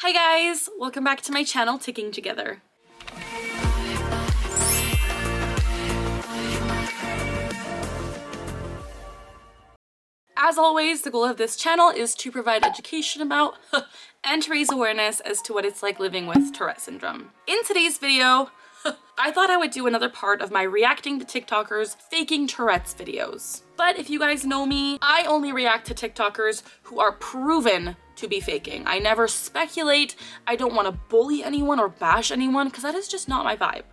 Hi guys, welcome back to my channel, Ticking Together. As always, the goal of this channel is to provide education about and to raise awareness as to what it's like living with Tourette syndrome. In today's video, I thought I would do another part of my reacting to TikTokers faking Tourette's videos. But if you guys know me, I only react to TikTokers who are proven to be faking. I never speculate. I don't want to bully anyone or bash anyone because that is just not my vibe.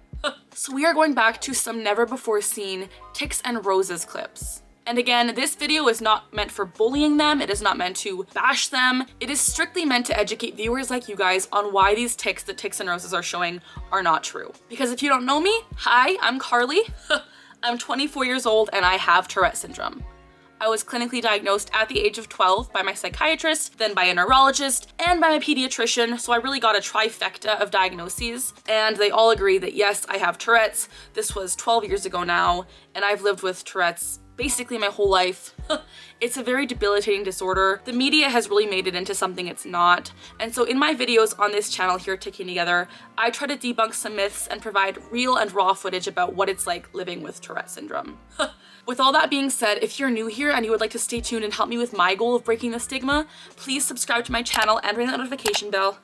So we are going back to some never before seen Tics and Roses clips. And again, this video is not meant for bullying them. It is not meant to bash them. It is strictly meant to educate viewers like you guys on why these tics that Tics and Roses are showing are not true. Because if you don't know me, hi, I'm Carly. I'm 24 years old and I have Tourette syndrome. I was clinically diagnosed at the age of 12 by my psychiatrist, then by a neurologist, and by my pediatrician, so I really got a trifecta of diagnoses, and they all agree that yes, I have Tourette's. This was 12 years ago now, and I've lived with Tourette's basically my whole life. It's a very debilitating disorder. The media has really made it into something it's not. And so in my videos on this channel here, Ticking Together, I try to debunk some myths and provide real and raw footage about what it's like living with Tourette syndrome. With all that being said, if you're new here and you would like to stay tuned and help me with my goal of breaking the stigma, please subscribe to my channel and ring that notification bell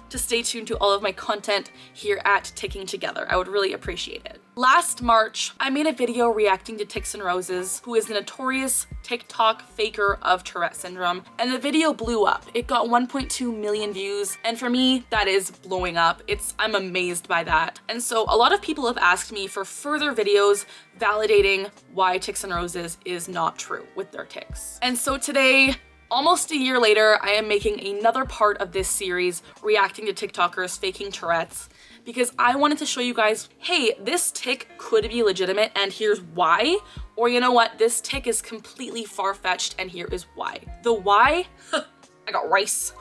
to stay tuned to all of my content here at Ticking Together. I would really appreciate it. Last March, I made a video reacting to Tics and Roses, who is the notorious TikTok faker of Tourette syndrome, and the video blew up. It got 1.2 million views, and for me, that is blowing up. I'm amazed by that. And so a lot of people have asked me for further videos validating why Tics and Roses is not true with their tics. And so today, almost a year later, I am making another part of this series reacting to TikTokers faking Tourette's because I wanted to show you guys, hey, this tic could be legitimate and here's why. Or you know what, this tic is completely far-fetched and here is why. The why, I got rice.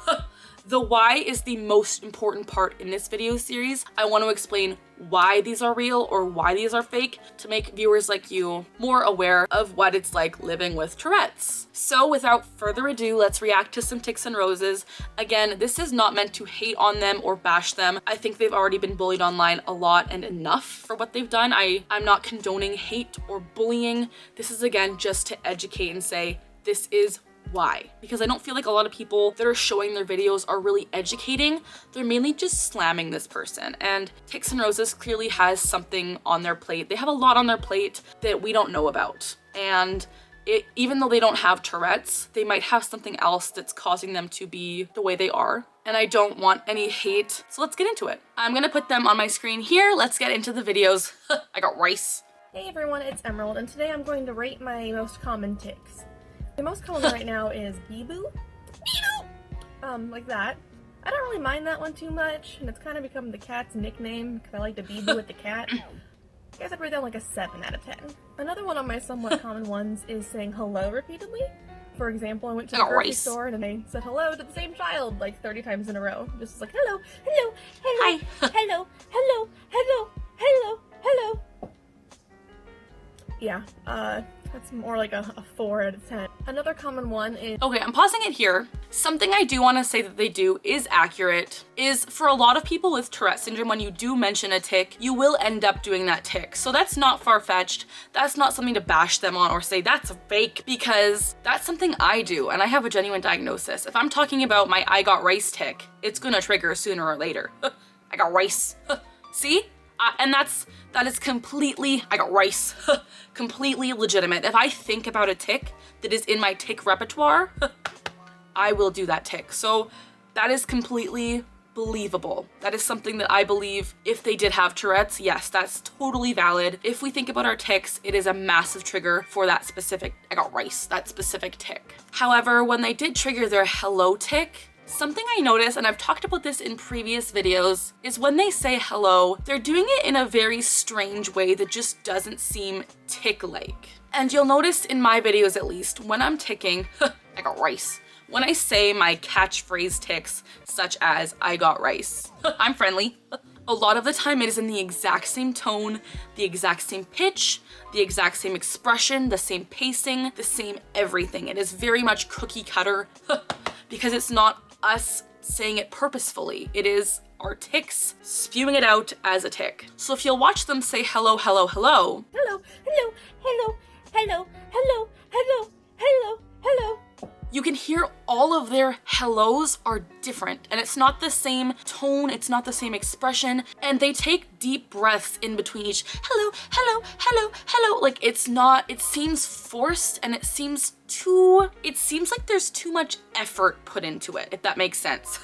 The why is the most important part in this video series. I want to explain why these are real or why these are fake to make viewers like you more aware of what it's like living with Tourette's. So without further ado, let's react to some Tics and Roses. Again, this is not meant to hate on them or bash them. I think they've already been bullied online a lot and enough for what they've done. I'm not condoning hate or bullying. This is again just to educate and say this is why, because I don't feel like a lot of people that are showing their videos are really educating. They're mainly just slamming this person, and Tics and Roses clearly has something on their plate. They have a lot on their plate that we don't know about, and even though they don't have Tourette's, they might have something else that's causing them to be the way they are, and I don't want any hate, so let's get into it. I'm gonna put them on my screen here. Let's get into the videos. I got rice. Hey everyone, it's Emerald, and today I'm going to rate my most common tics. The most common right now is Bee-Boo. Bee-Boo! Like that. I don't really mind that one too much, and it's kind of become the cat's nickname because I like to Bee-Boo with the cat. I guess I'd rate that like a 7 out of 10. Another one of my somewhat common ones is saying hello repeatedly. For example, I went to the grocery store and they said hello to the same child like 30 times in a row. Just like hello, hello, hello, hi. hello, hello, hello, hello, hello. Yeah, that's more like a 4 out of 10. Another common one is... Okay, I'm pausing it here. Something I do want to say that they do is accurate is for a lot of people with Tourette syndrome, when you do mention a tic, you will end up doing that tic. So that's not far-fetched. That's not something to bash them on or say that's fake, because that's something I do and I have a genuine diagnosis. If I'm talking about my I got rice tic, it's gonna trigger sooner or later. I got rice. See? And that is completely, I got rice, completely legitimate. If I think about a tic that is in my tic repertoire, I will do that tic. So that is completely believable. That is something that I believe if they did have Tourette's, yes, that's totally valid. If we think about our tics, it is a massive trigger for that specific, I got rice, that specific tic. However, when they did trigger their hello tic, something I noticed, and I've talked about this in previous videos, is when they say hello, they're doing it in a very strange way that just doesn't seem tic-like. And you'll notice in my videos at least, when I'm ticking, I got rice. When I say my catchphrase tics, such as I got rice, I'm friendly. A lot of the time it is in the exact same tone, the exact same pitch, the exact same expression, the same pacing, the same everything. It is very much cookie cutter because it's not us saying it purposefully. It is our tics spewing it out as a tic. So if you'll watch them say hello, hello, hello. Hello, hello, hello, hello, hello, hello, hello, hello. You can hear all of their hellos are different, and it's not the same tone, it's not the same expression, and they take deep breaths in between each hello, hello, hello, hello. Like it's not, it seems forced, and it seems like there's too much effort put into it, if that makes sense.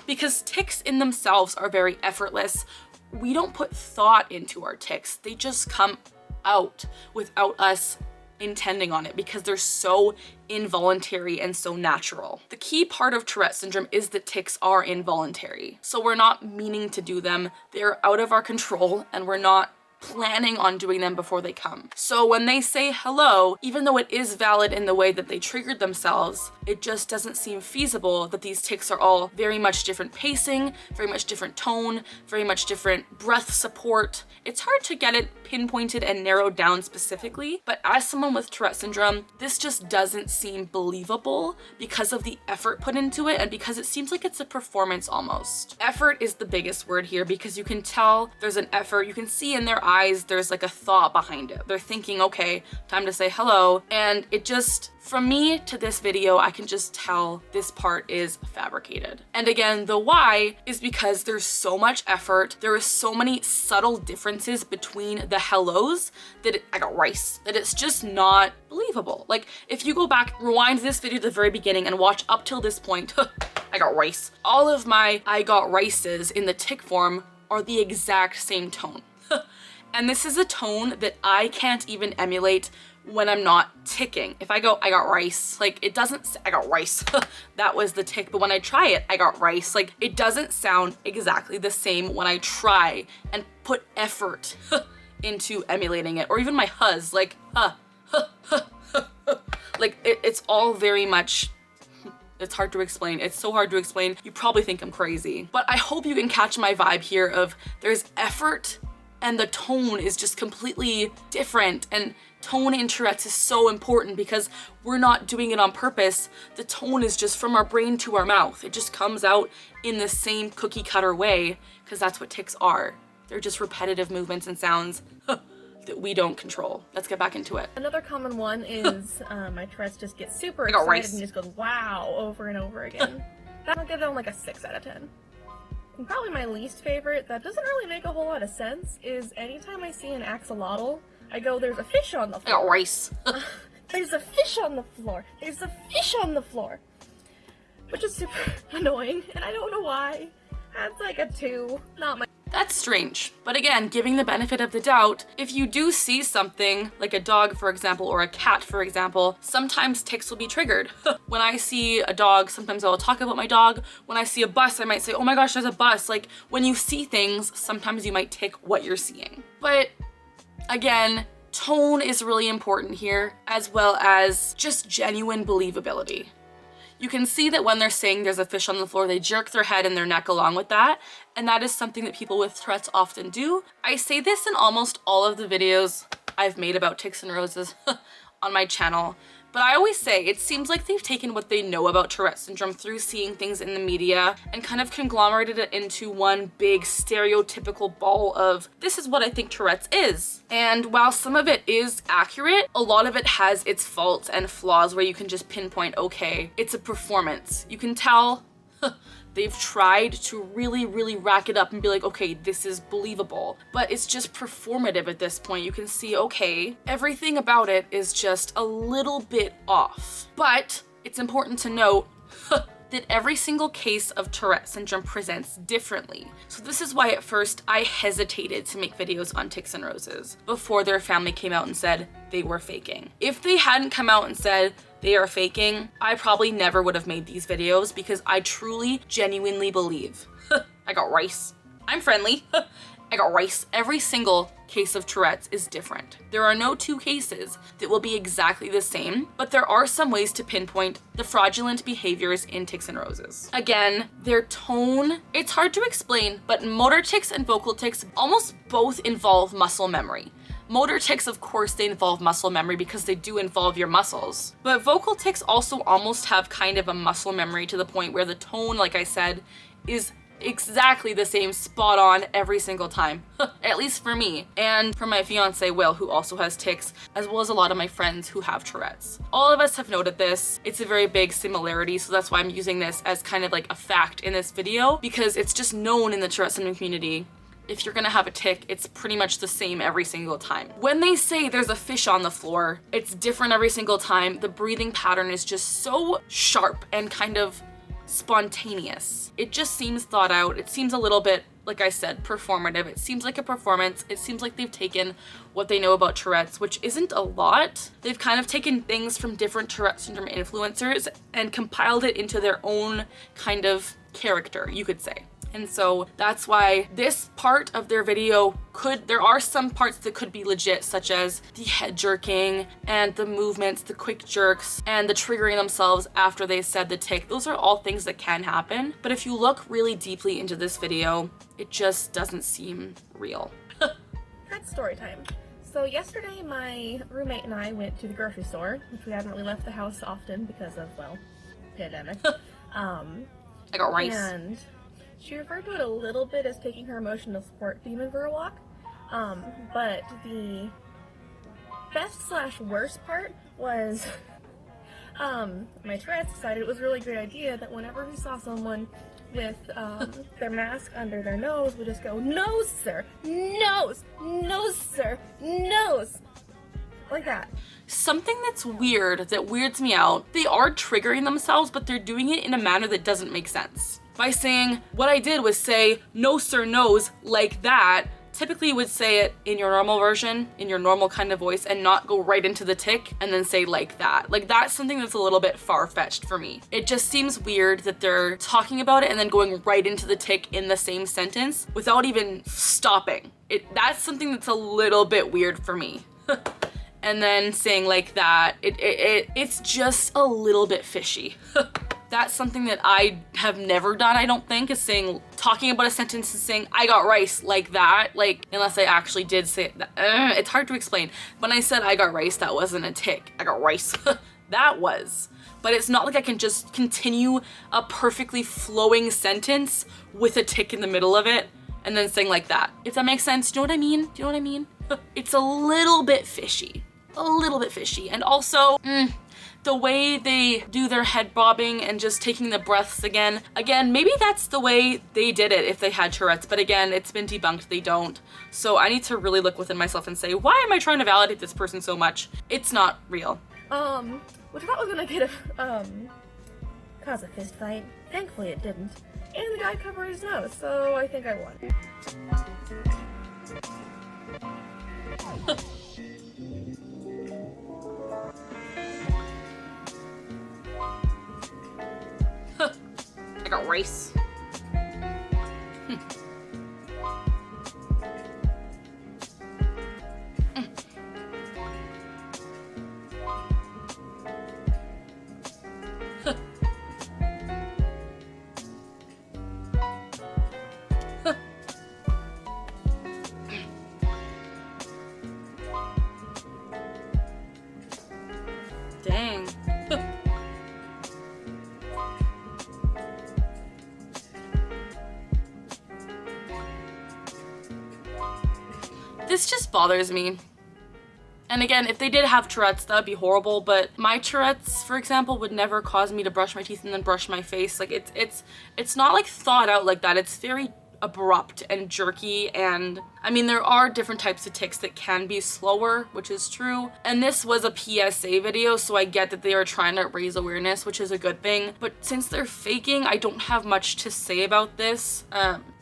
Because tics in themselves are very effortless. We don't put thought into our tics. They just come out without us intending on it because they're so involuntary and so natural. The key part of Tourette syndrome is that tics are involuntary. So we're not meaning to do them. They're out of our control and we're not planning on doing them before they come. So when they say hello, even though it is valid in the way that they triggered themselves, it just doesn't seem feasible that these tics are all very much different pacing, very much different tone, very much different breath support. It's hard to get it pinpointed and narrowed down specifically, but as someone with Tourette syndrome, this just doesn't seem believable because of the effort put into it and because it seems like it's a performance almost. Effort is the biggest word here because you can tell there's an effort. You can see in their eyes there's like a thought behind it. They're thinking, okay, time to say hello. And it just, from me to this video, I can just tell this part is fabricated. And again, the why is because there's so much effort. There are so many subtle differences between the hellos that I got rice, that it's just not believable. Like if you go back, rewind this video to the very beginning and watch up till this point, I got rice. All of my I got rices in the tic form are the exact same tone. And this is a tone that I can't even emulate when I'm not ticking. If I go, I got rice, like it doesn't say, I got rice. That was the tic, but when I try it, I got rice. Like it doesn't sound exactly the same when I try and put effort into emulating it. Or even my huzz, like, like it's all very much, it's hard to explain. It's so hard to explain. You probably think I'm crazy, but I hope you can catch my vibe here of there's effort and the tone is just completely different. And tone in Tourette's is so important because we're not doing it on purpose. The tone is just from our brain to our mouth. It just comes out in the same cookie cutter way because that's what tics are. They're just repetitive movements and sounds that we don't control. Let's get back into it. Another common one is my Tourette's just get super excited and just goes wow over and over again. I'll give them like a 6 out of 10. And probably my least favorite, that doesn't really make a whole lot of sense, is anytime I see an axolotl, I go, there's a fish on the floor. I got rice. There's a fish on the floor. There's a fish on the floor. Which is super annoying, and I don't know why. That's like a 2, not my... That's strange. But again, giving the benefit of the doubt, if you do see something, like a dog, for example, or a cat, for example, sometimes tics will be triggered. When I see a dog, sometimes I will talk about my dog. When I see a bus, I might say, oh my gosh, there's a bus. Like, when you see things, sometimes you might tic what you're seeing. But again, tone is really important here, as well as just genuine believability. You can see that when they're saying there's a fish on the floor, they jerk their head and their neck along with that. And that is something that people with Tourette's often do. I say this in almost all of the videos I've made about Tics and Roses on my channel. But I always say it seems like they've taken what they know about Tourette syndrome through seeing things in the media and kind of conglomerated it into one big stereotypical ball of this is what I think Tourette's is. And while some of it is accurate, a lot of it has its faults and flaws where you can just pinpoint, okay, it's a performance. You can tell they've tried to really, really rack it up and be like, okay, this is believable, but it's just performative at this point. You can see, okay, everything about it is just a little bit off. But it's important to note that every single case of Tourette syndrome presents differently. So this is why at first I hesitated to make videos on Tics and Roses before their family came out and said they were faking. If they hadn't come out and said they are faking, I probably never would have made these videos because I truly, genuinely believe, I got rice. I'm friendly. I got rice. Every single case of Tourette's is different. There are no 2 cases that will be exactly the same, but there are some ways to pinpoint the fraudulent behaviors in Tics and Roses. Again, their tone, it's hard to explain, but motor tics and vocal tics almost both involve muscle memory. Motor tics, of course, they involve muscle memory because they do involve your muscles. But vocal tics also almost have kind of a muscle memory to the point where the tone, like I said, is exactly the same, spot on every single time. At least for me, and for my fiance Will, who also has tics, as well as a lot of my friends who have Tourette's. All of us have noted this. It's a very big similarity, so that's why I'm using this as kind of like a fact in this video, because it's just known in the Tourette syndrome community. If you're gonna have a tic, it's pretty much the same every single time. When they say there's a fish on the floor, it's different every single time. The breathing pattern is just so sharp and kind of spontaneous. It just seems thought out. It seems a little bit, like I said, performative. It seems like a performance. It seems like they've taken what they know about Tourette's, which isn't a lot. They've kind of taken things from different Tourette syndrome influencers and compiled it into their own kind of character, you could say. And so that's why this part of their video there are some parts that could be legit, such as the head jerking and the movements, the quick jerks, and the triggering themselves after they said the tic. Those are all things that can happen. But if you look really deeply into this video, it just doesn't seem real. That's story time. So yesterday my roommate and I went to the grocery store, which we haven't really left the house often because of, well, pandemic. I got rice. And she referred to it a little bit as taking her emotional support demon for a walk, but the best/worst part was my Tourette's decided it was a really great idea that whenever we saw someone with their mask under their nose, we just go, "Nose, sir! Nose! Nose, sir! Nose!" Like that. Something that's weird, that weirds me out, they are triggering themselves, but they're doing it in a manner that doesn't make sense. By saying, what I did was say, "No sir, nose," like that. Typically you would say it in your normal version, in your normal kind of voice, and not go right into the tic and then say like that. Like that's something that's a little bit far-fetched for me. It just seems weird that they're talking about it and then going right into the tic in the same sentence without even stopping. That's something that's a little bit weird for me. And then saying like that, it's just a little bit fishy. That's something that I have never done, I don't think, is talking about a sentence and saying, "I got rice," like that. Like, unless I actually did say it. It's hard to explain. When I said I got rice, that wasn't a tic. I got rice. That was. But it's not like I can just continue a perfectly flowing sentence with a tic in the middle of it and then saying like that. If that makes sense, do you know what I mean? Do you know what I mean? It's a little bit fishy. A little bit fishy. And also, the way they do their head bobbing and just taking the breaths again, maybe that's the way they did it if they had Tourette's, but again, it's been debunked, they don't. So I need to really look within myself and say, why am I trying to validate this person so much? It's not real. Which I thought was gonna get cause a fist fight. Thankfully it didn't. And the guy covered his nose, so I think I won. I got rice. Dang. This just bothers me. And again, if they did have Tourette's, that would be horrible, but my Tourette's, for example, would never cause me to brush my teeth and then brush my face. Like it's not like thought out like that. It's very abrupt and jerky, and I mean, there are different types of tics that can be slower, which is true. And this was a PSA video, so I get that they are trying to raise awareness, which is a good thing. But since they're faking, I don't have much to say about this.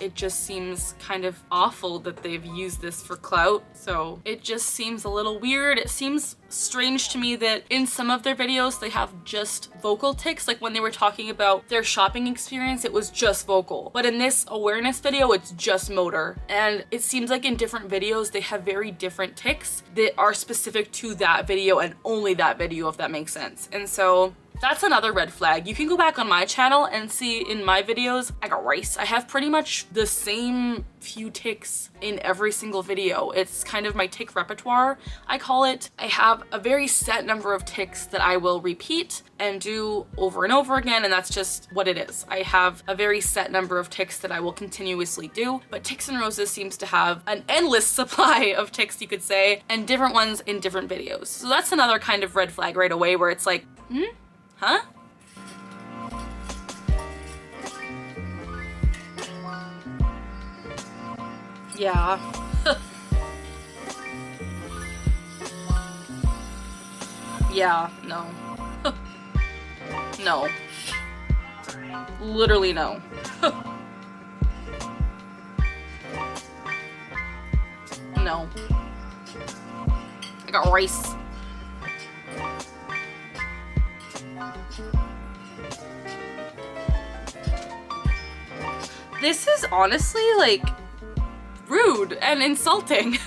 It just seems kind of awful that they've used this for clout. So it just seems a little weird. It seems strange to me that in some of their videos, they have just vocal tics. Like when they were talking about their shopping experience, it was just vocal. But in this awareness video, it's just motor. And it seems like in different videos, they have very different tics that are specific to that video and only that video, if that makes sense. And so That's another red flag. You can go back on my channel and see in my videos, I got rice. I have pretty much the same few tics in every single video. It's kind of my tic repertoire, I call it. I have a very set number of tics that I will repeat and do over and over again, and that's just what it is. I have a very set number of tics that I will continuously do, but Tics and Roses seems to have an endless supply of tics, you could say, and different ones in different videos. So that's another kind of red flag right away where it's like, huh? Yeah. Yeah, no. No. Literally no. No. I got rice. This is honestly like rude and insulting.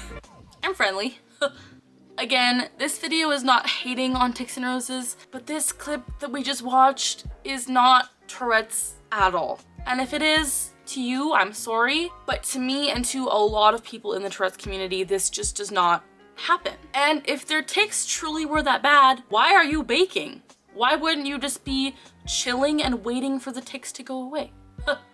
I'm friendly. Again, this video is not hating on Tics and Roses, but this clip that we just watched is not Tourette's at all. And if it is to you, I'm sorry, but to me and to a lot of people in the Tourette's community, this just does not happen. And if their tics truly were that bad, why are you baking? Why wouldn't you just be chilling and waiting for the tics to go away?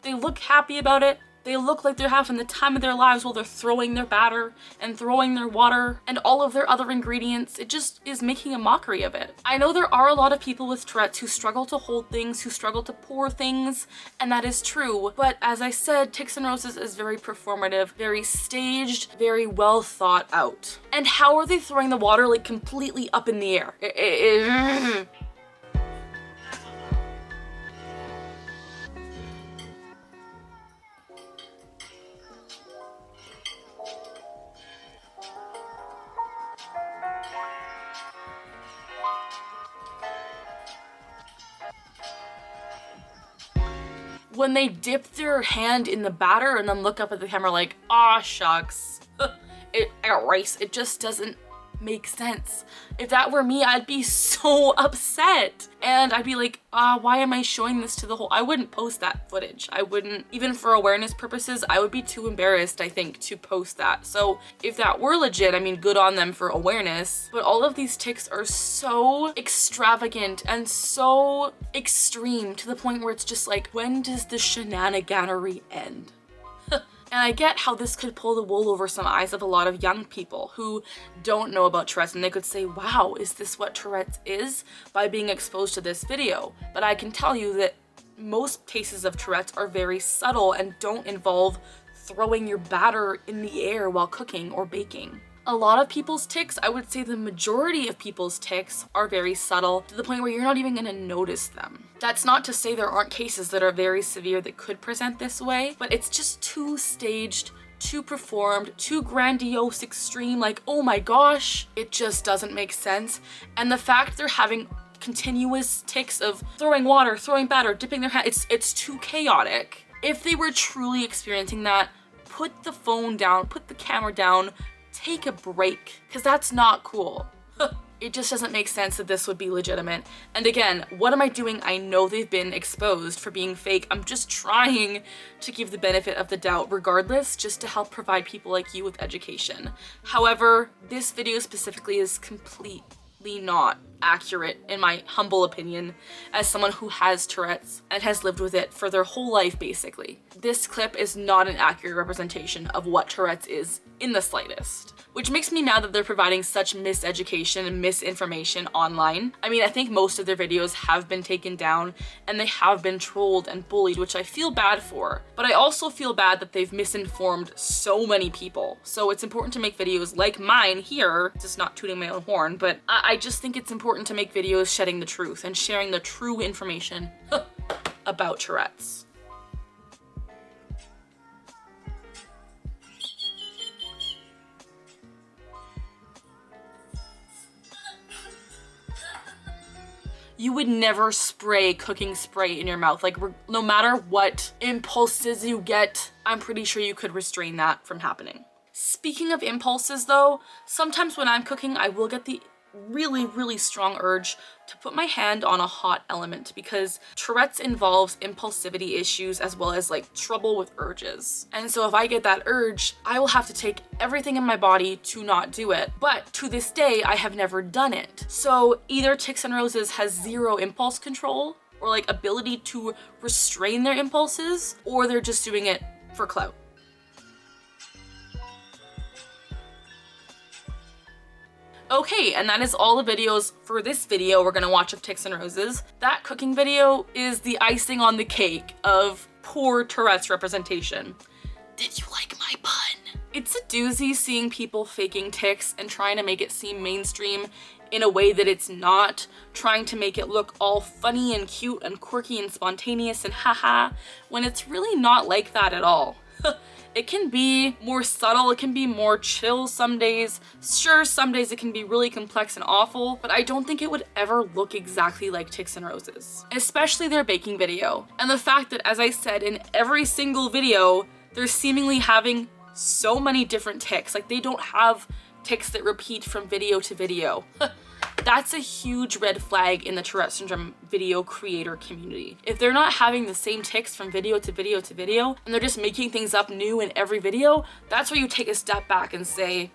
They look happy about it. They look like they're having the time of their lives while they're throwing their batter and throwing their water and all of their other ingredients. It just is making a mockery of it. I know there are a lot of people with Tourette's who struggle to hold things, who struggle to pour things, and that is true. But as I said, Tics and Roses is very performative, very staged, very well thought out. And how are they throwing the water like completely up in the air? When they dip their hand in the batter and then look up at the camera like, aw shucks, I got rice. It just doesn't make sense. If that were me, I'd be so upset. And I'd be like, why am I showing this to the whole, I wouldn't post that footage. I wouldn't, even for awareness purposes, I would be too embarrassed, I think, to post that. So if that were legit, I mean, good on them for awareness, but all of these tics are so extravagant and so extreme to the point where it's just like, when does the shenaniganery end? And I get how this could pull the wool over some eyes of a lot of young people who don't know about Tourette's, and they could say, wow, is this what Tourette's is, by being exposed to this video? But I can tell you that most cases of Tourette's are very subtle and don't involve throwing your batter in the air while cooking or baking. A lot of people's tics, I would say the majority of people's tics, are very subtle to the point where you're not even gonna notice them. That's not to say there aren't cases that are very severe that could present this way, but it's just too staged, too performed, too grandiose, extreme, like, oh my gosh, it just doesn't make sense. And the fact they're having continuous tics of throwing water, throwing batter, dipping their hand, it's too chaotic. If they were truly experiencing that, put the phone down, put the camera down, take a break, because that's not cool. It just doesn't make sense that this would be legitimate. And again, what am I doing? I know they've been exposed for being fake. I'm just trying to give the benefit of the doubt regardless, just to help provide people like you with education. However, this video specifically is completely not accurate, in my humble opinion, as someone who has Tourette's and has lived with it for their whole life, basically. This clip is not an accurate representation of what Tourette's is in the slightest, which makes me mad that they're providing such miseducation and misinformation online. I mean, I think most of their videos have been taken down and they have been trolled and bullied, which I feel bad for, but I also feel bad that they've misinformed so many people. So it's important to make videos like mine here, just not tooting my own horn, but I just think it's important to make videos shedding the truth and sharing the true information about Tourette's. You would never spray cooking spray in your mouth. Like, no matter what impulses you get, I'm pretty sure you could restrain that from happening. Speaking of impulses though, sometimes when I'm cooking, I will get the really strong urge to put my hand on a hot element because Tourette's involves impulsivity issues as well as like trouble with urges. And so if I get that urge, I will have to take everything in my body to not do it. But to this day, I have never done it. So either Tics and Roses has zero impulse control or like ability to restrain their impulses, or they're just doing it for clout. Okay, and that is all the videos for this video we're gonna watch of Tics and Roses. That cooking video is the icing on the cake of poor Tourette's representation. Did you like my pun? It's a doozy seeing people faking tics and trying to make it seem mainstream in a way that it's not, trying to make it look all funny and cute and quirky and spontaneous and haha, when it's really not like that at all. It can be more subtle, it can be more chill some days. Sure, some days it can be really complex and awful, but I don't think it would ever look exactly like Tics and Roses, especially their baking video. And the fact that, as I said, in every single video, they're seemingly having so many different tics. Like, they don't have tics that repeat from video to video. That's a huge red flag in the Tourette Syndrome video creator community. If they're not having the same tics from video to video to video, and they're just making things up new in every video, that's where you take a step back and say,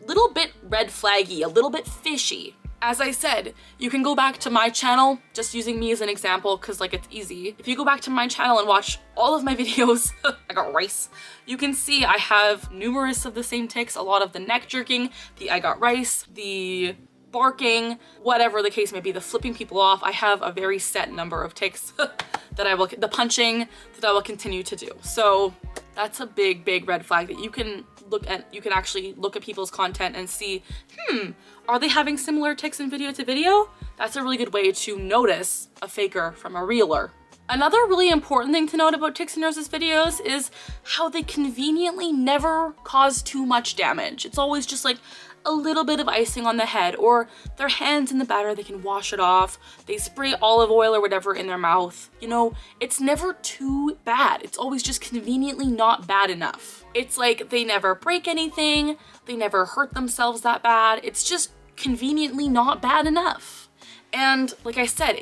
little bit red flaggy, a little bit fishy. As I said, you can go back to my channel, just using me as an example because like it's easy. If you go back to my channel and watch all of my videos, I got rice, you can see I have numerous of the same tics, a lot of the neck jerking, the I got rice, the barking, whatever the case may be, the flipping people off. I have a very set number of tics that I will, the punching that I will continue to do. So that's a big red flag that you can look at. You can actually look at people's content and see, are they having similar tics in video to video? That's a really good way to notice a faker from a reeler. Another really important thing to note about Tics and Roses videos is how they conveniently never cause too much damage. It's always just like a little bit of icing on the head, or their hands in the batter, they can wash it off. They spray olive oil or whatever in their mouth. You know, it's never too bad. It's always just conveniently not bad enough. It's like they never break anything. They never hurt themselves that bad. It's just conveniently not bad enough. And like I said,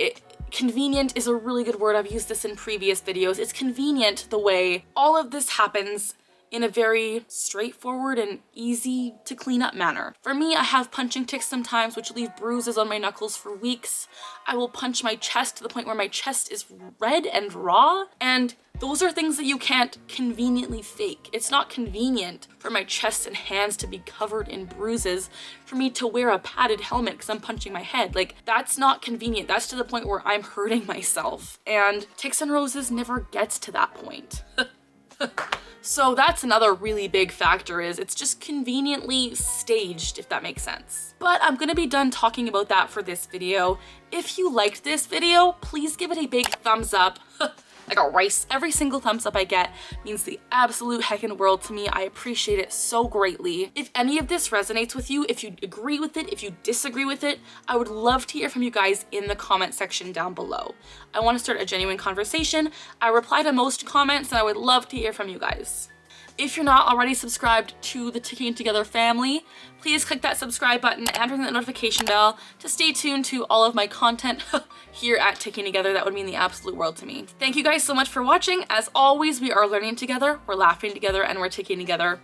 convenient is a really good word. I've used this in previous videos. It's convenient the way all of this happens in a very straightforward and easy to clean up manner. For me, I have punching tics sometimes, which leave bruises on my knuckles for weeks. I will punch my chest to the point where my chest is red and raw, and those are things that you can't conveniently fake. It's not convenient for my chest and hands to be covered in bruises, for me to wear a padded helmet because I'm punching my head. Like, that's not convenient. That's to the point where I'm hurting myself. And Tics and Roses never gets to that point. So that's another really big factor, is it's just conveniently staged, if that makes sense. But I'm gonna be done talking about that for this video. If you liked this video, please give it a big thumbs up. I got rice. Every single thumbs up I get means the absolute heckin' world to me. I appreciate it so greatly. If any of this resonates with you, if you agree with it, if you disagree with it, I would love to hear from you guys in the comment section down below. I want to start a genuine conversation. I reply to most comments and I would love to hear from you guys. If you're not already subscribed to the Ticking Together family, please click that subscribe button and ring that notification bell to stay tuned to all of my content here at Ticking Together. That would mean the absolute world to me. Thank you guys so much for watching. As always, we are learning together, we're laughing together, and we're ticking together.